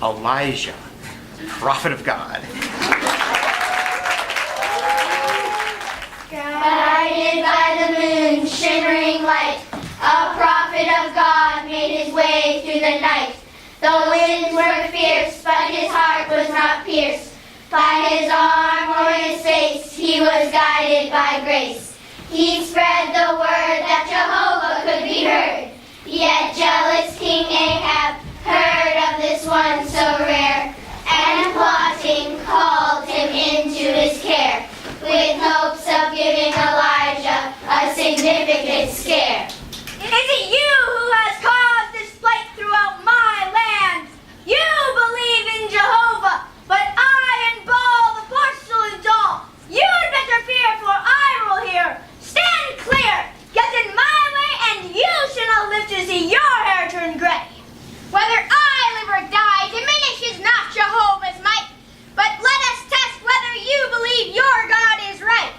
Elijah, prophet of God. Guided by the moon's shimmering light, a prophet of God made his way through the night. The winds were fierce, but his heart was not pierced. By his arm or his face, he was guided by grace. He spread the word that Jehovah could be heard. Yet jealous King Ahab heard of this one so rare, and plotting called him into his care, with hopes of giving Elijah a significant scare. Is it you who has caused this plight throughout my land? You believe in Jehovah, but I and Baal the porcelain doll. You'd better fear, for I will hear. Stand clear, get in my way, and you shall not live to see your hair turn gray. Whether I live or die diminishes not Jehovah's might, but let us test whether you believe your God is right.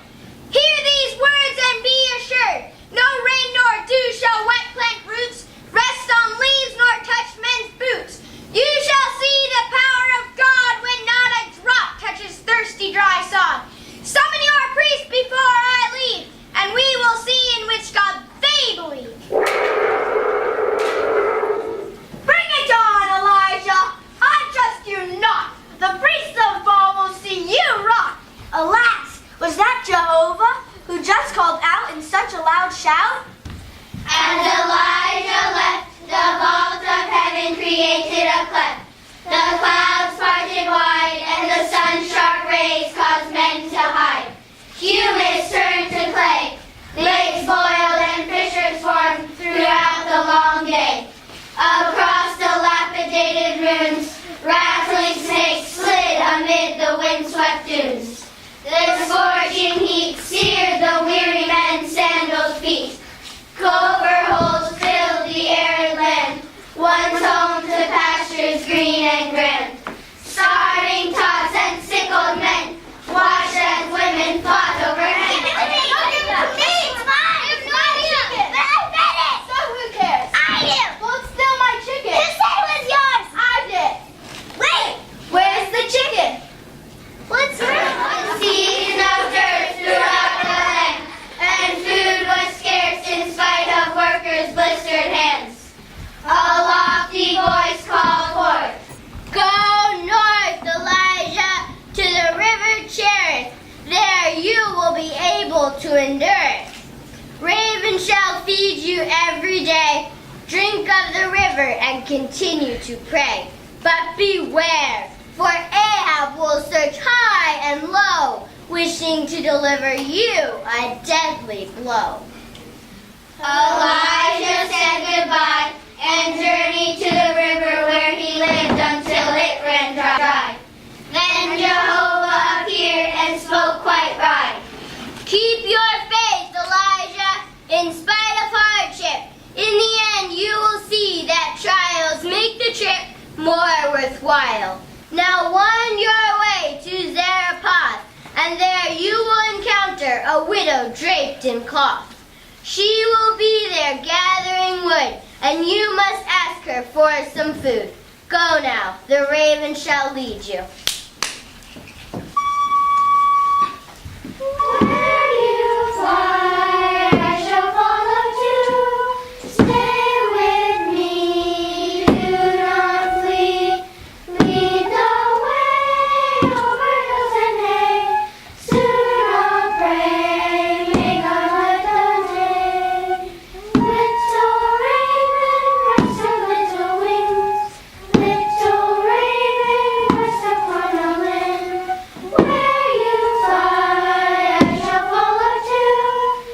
Hear these words and be assured, no rain nor dew shall wet plant roots, rest on leaves nor touch men's boots. You shall see the power of God when not a drop touches thirsty dry sod. Summon your priest before I leave, and we will see in which God they believe. Bring it on, Elijah! I trust you not. The priests of Baal will see you rot. Alas, was that Jehovah who just called out in such a loud shout? And Elijah left, the vault of heaven created a cleft. The clouds parted wide, and the sun's sharp rays caused men to hide. Humans turned to clay, lakes boiled, and fissures formed throughout the long day. Across dilapidated ruins, rattling snakes slid amid the windswept dunes. The scorching heat seared the weary men's sandaled feet. Copper holes filled the arid land, once home to pastures green and grand. Starving tots and sickled men watched as women fought overhead. Where's the chicken? Let's a season of dirt throughout the land, and food was scarce in spite of workers' blistered hands. A lofty voice called forth, "Go north, Elijah, to the river Cherith. There you will be able to endure it. Ravens shall feed you every day. Drink of the river and continue to pray. But beware, for Ahab will search high and low, wishing to deliver you a deadly blow." Elijah said goodbye and journeyed to the river where he lived until it ran dry. Then Jehovah appeared and spoke quite right. "Keep your faith, Elijah, in spite of hardship. In the end, you will see that trials make the trip more worthwhile. Now wind your way to Zarephath, and there you will encounter a widow draped in cloth. She will be there gathering wood, and you must ask her for some food. Go now, the raven shall lead you." Where you fly, I shall follow too. Stay with me, do not flee. Lead the way over hills and hay. Soon I'll pray, may God light the day. Little raven, rest your little wings. Little raven, rest upon a limb. Where you fly, I shall follow too.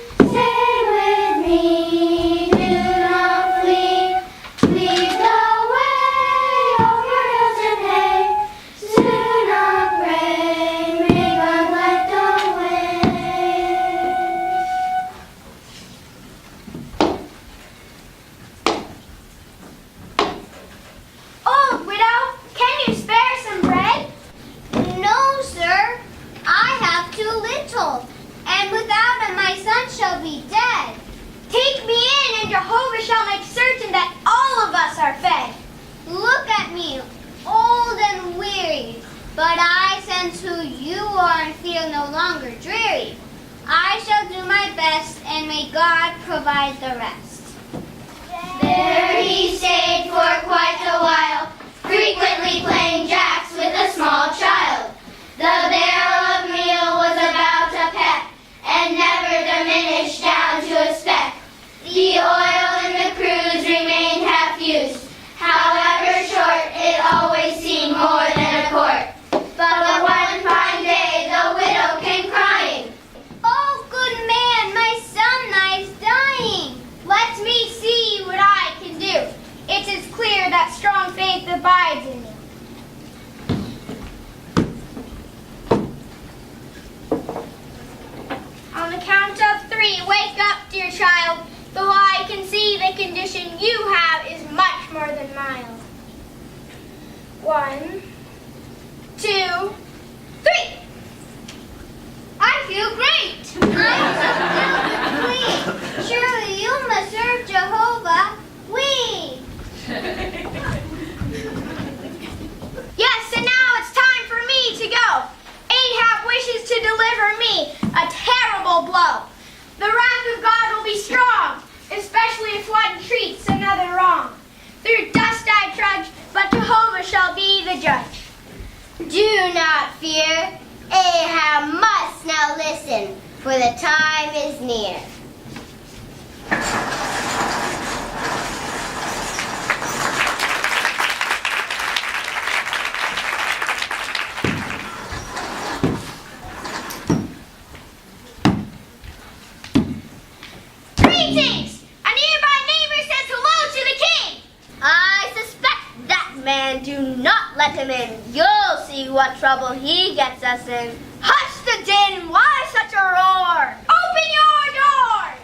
provide the rest. There he stayed for quite a while, frequently playing jacks with a small child. The barrel of meal was about a peck, and never diminished down to a speck. The oil in the cruse remained half used. However short, it always seemed more than a quart. But one fine day, the widow came crying. Oh, good man, my son lies dying. Let me see what I can do. It is clear that strong faith abides in me. On the count of 3, wake up, dear child. Though I can see the condition you have is much more than mild. 1, 2, 3. I feel great. I feel complete. Surely you must serve Jehovah. We. Yes, and now it's time for me to go. Ahab wishes to deliver me a terrible blow. The wrath of God will be strong, especially if one treats another wrong. Through dust I trudge, but Jehovah shall be the judge. Do not fear. Ahab must now listen, for the time is near. Greetings! A nearby neighbor says hello to the king. I suspect that man. Do not let him in. You'll see what trouble he gets us in. Hush the din! Why such a roar? Open your doors!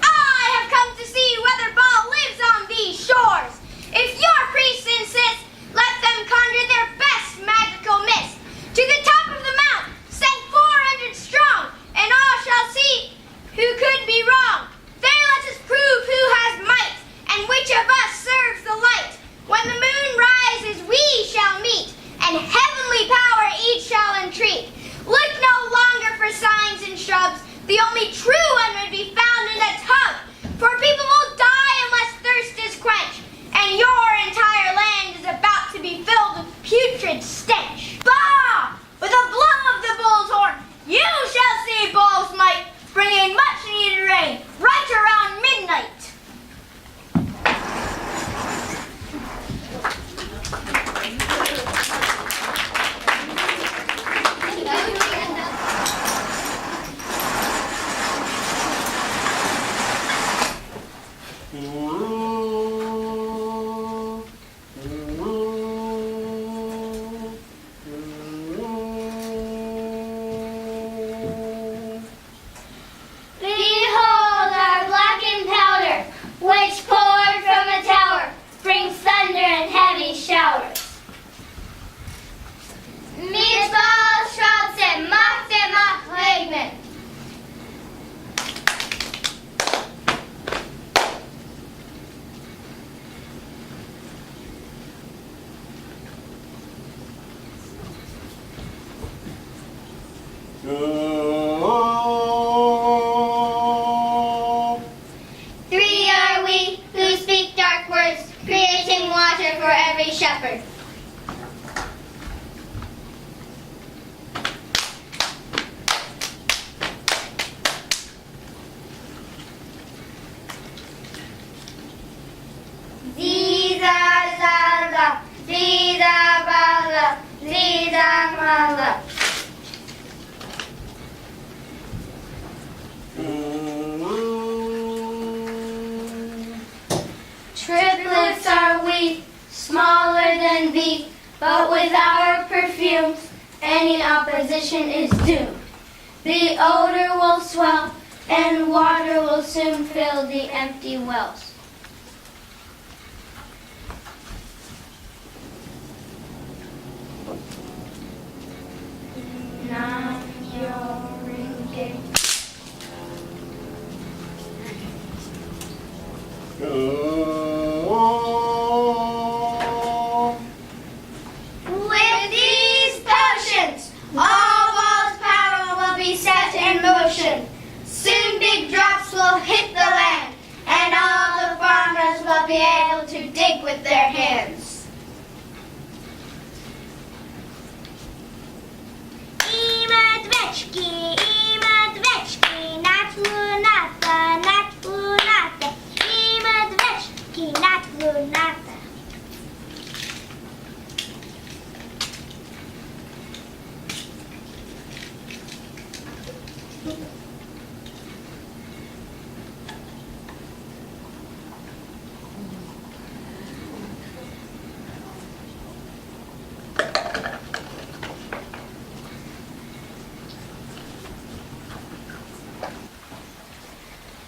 I have come to see whether Baal lives on these shores. If your priests insist, let them conjure their best magical mist. To the top of the mount, send 400 strong, and all shall see who could be wrong. There let us prove who has might, and which of us serves the light. When the moon rises, we shall meet, and heavenly power each shall entreat. Look no longer for signs and shrubs. The only true one would be found in the tub. For people will die unless thirst is quenched, and your entire land is about to be filled with putrid stench. Bah! With a blow of the bull's horn, you shall see Baal's might, bringing much needed rain right around midnight. Behold our blackened powder, which poured from a tower, brings thunder and heavy showers. Misbah Schratze, macht der Macht regnen. Three are we who speak dark words, creating water for every shepherd. Ziza zaza, ziza baza, ziza mala. Triplets are we, smaller than beef, but with our perfumes, any opposition is doomed. The odor will swell, and water will soon fill the empty wells. Nam yo ringe. With these potions, all Baal's power will be set in motion. Soon big drops will with their hands. I medvečky, natlu nata. I medvečky, natlu nata.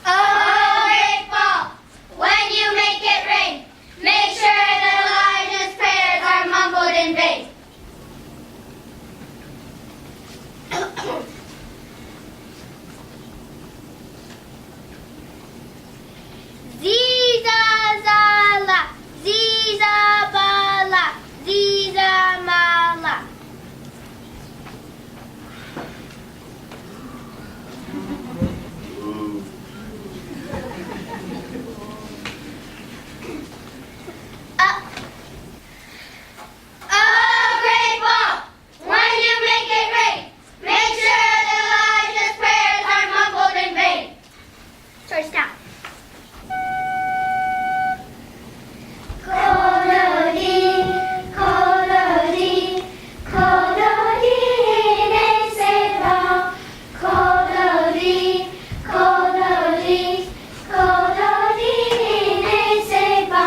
Oh, great ball, when you make it rain, make sure that Elijah's prayers are mumbled in vain. Zizazala, zizabala, zizamala. Oh, great ball, when you make it rain, make sure that Elijah's prayers are mumbled in vain. Sorry, stop. Kododi, kododi, ne seba. Kododi, ne seba.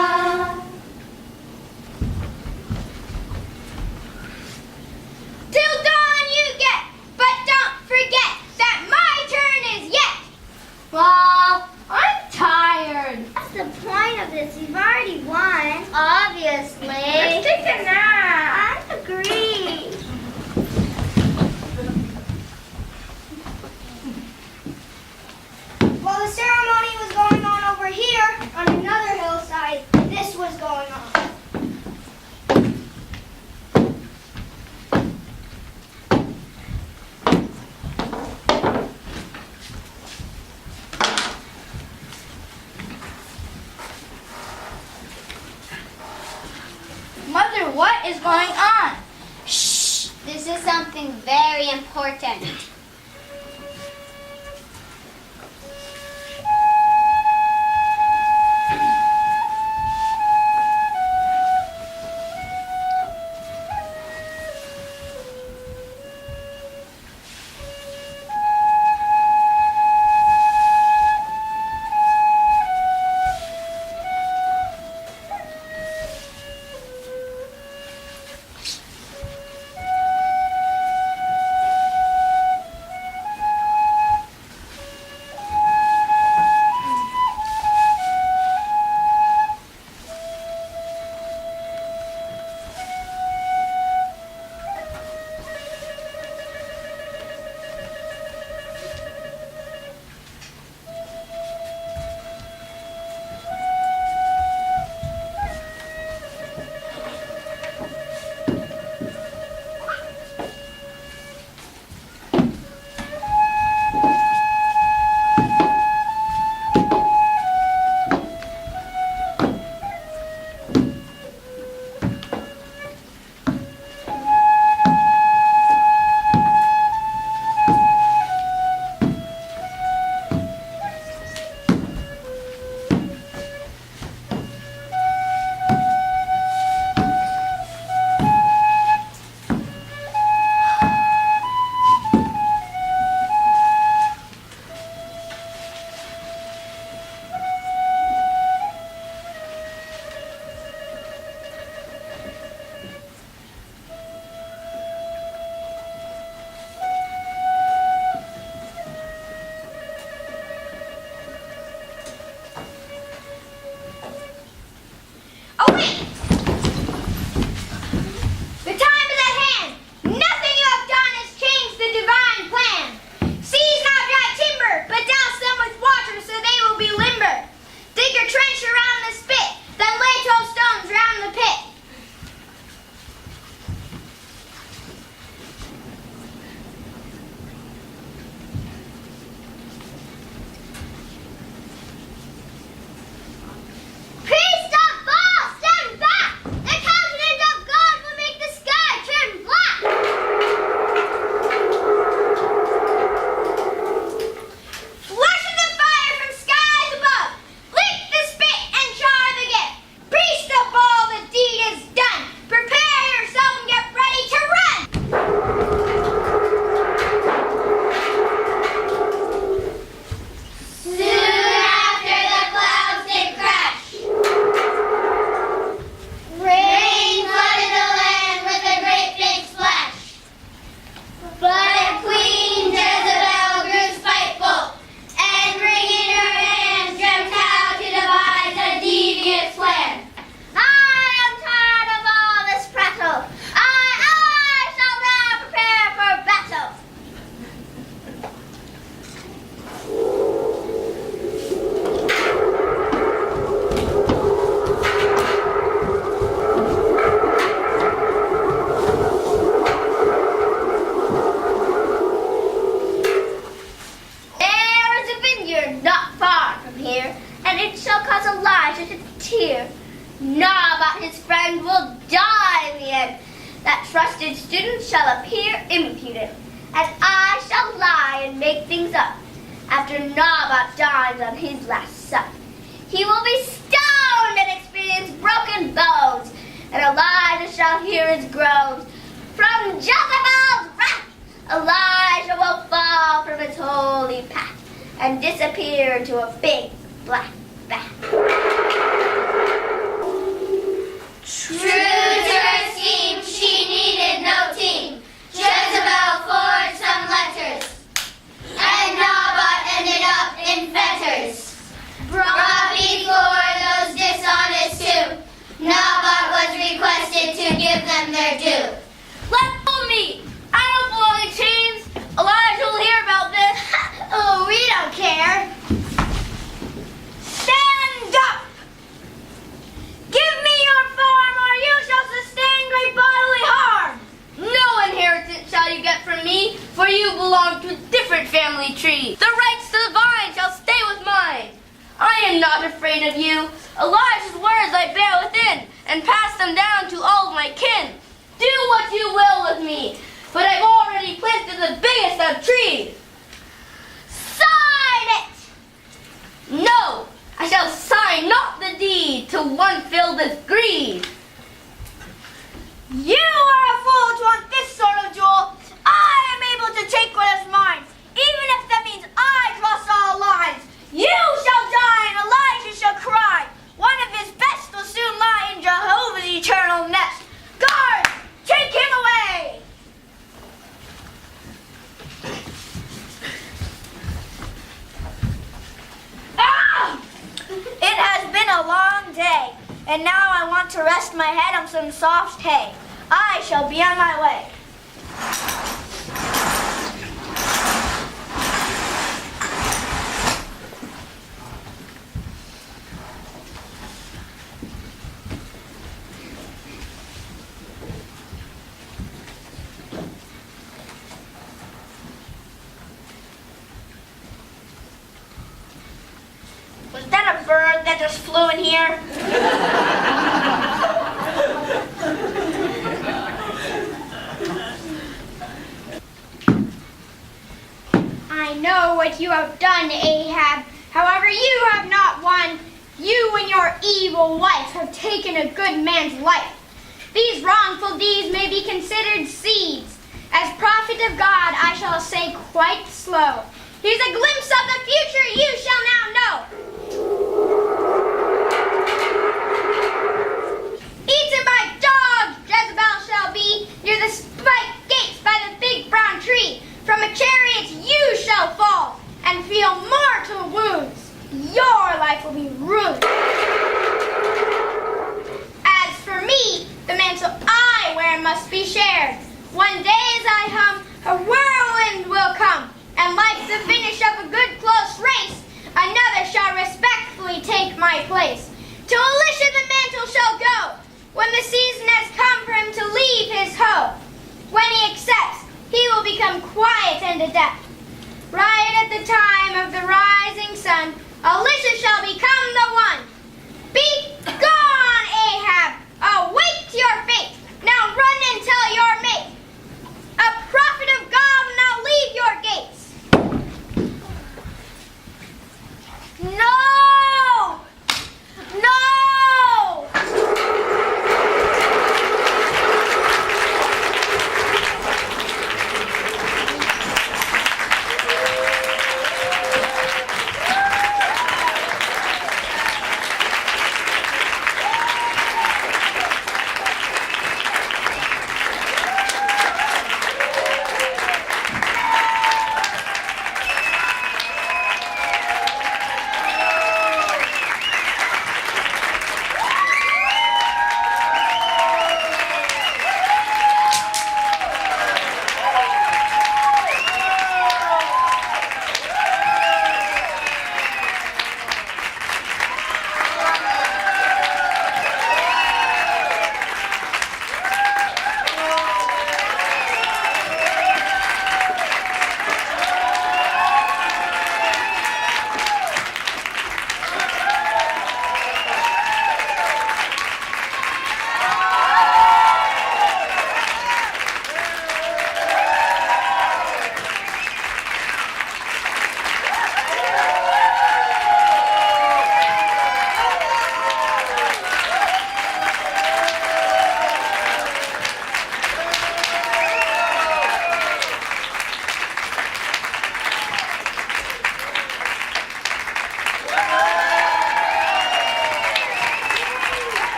Till dawn you get, but don't forget that my turn is yet. Well, I'm tired. What's the point of this? We've already won. Obviously. Let's take a nap. I agree. While the ceremony was going on over here, on another hillside, this was going on. Mother, what is going on? Shh! This is something very important. land. I am tired of all this prattle. I shall now prepare for battle. There is a vineyard not far from here, and it shall cause Elijah to tear. Naboth, his friend, will die in the end. That trusted student shall appear impudent, and I shall lie and make things up. After Naboth dines on his last son, he will be stoned and experience broken bones, and Elijah shall hear his groans. From Jezebel's wrath, Elijah will fall from his holy path and disappear into a big black bath. True to her scheme, she needed no team. Jezebel forged some letters, and Naboth ended up in fetters. Brought before those dishonest two, Naboth was requested to give them their due. Let go of me! I don't belong in chains! Elijah will hear about this! Oh, we don't care. Stand up! Give me your farm, or you shall sustain great bodily harm! No inheritance shall you get from me, for you belong to a different family tree. The rights to the vine shall stay with mine. I am not afraid of you. Elijah's words I bear within, and pass them down to all of my kin. Do what you will with me, but I've already planted the biggest of trees. Sign it! No, I shall sign not the deed to one filled with greed. You are a fool to want this sort of jewel. I am able to take what is mine, even if that means I cross all lines. You shall die and Elijah shall cry. One of his best will soon lie in Jehovah's eternal nest. Guards, take him away! Ah! It has been a long day, and now I want to rest my head on some soft hay. I shall be on my way. Was that a bird that just flew in here? I know what you have done, Ahab. However, you have not won. You and your evil wife have taken a good man's life. These wrongful deeds may be considered seeds. As prophet of God, I shall say quite slow. Here's a glimpse of the future you shall now know. Eaten by dogs, Jezebel shall be, near the spiked gates by the big brown tree. From a chariot you shall fall, and feel mortal wounds. Your life will be ruined. As for me, the mantle I wear must be shared. One day as I hum, a whirlwind will come, and like the finish of a good close race, another shall respectfully take my place. To Elisha the mantle shall go, when the season has come for him to leave his hoe. When he accepts, he will become quiet and adept. Right at the time of the rising sun, Elisha shall become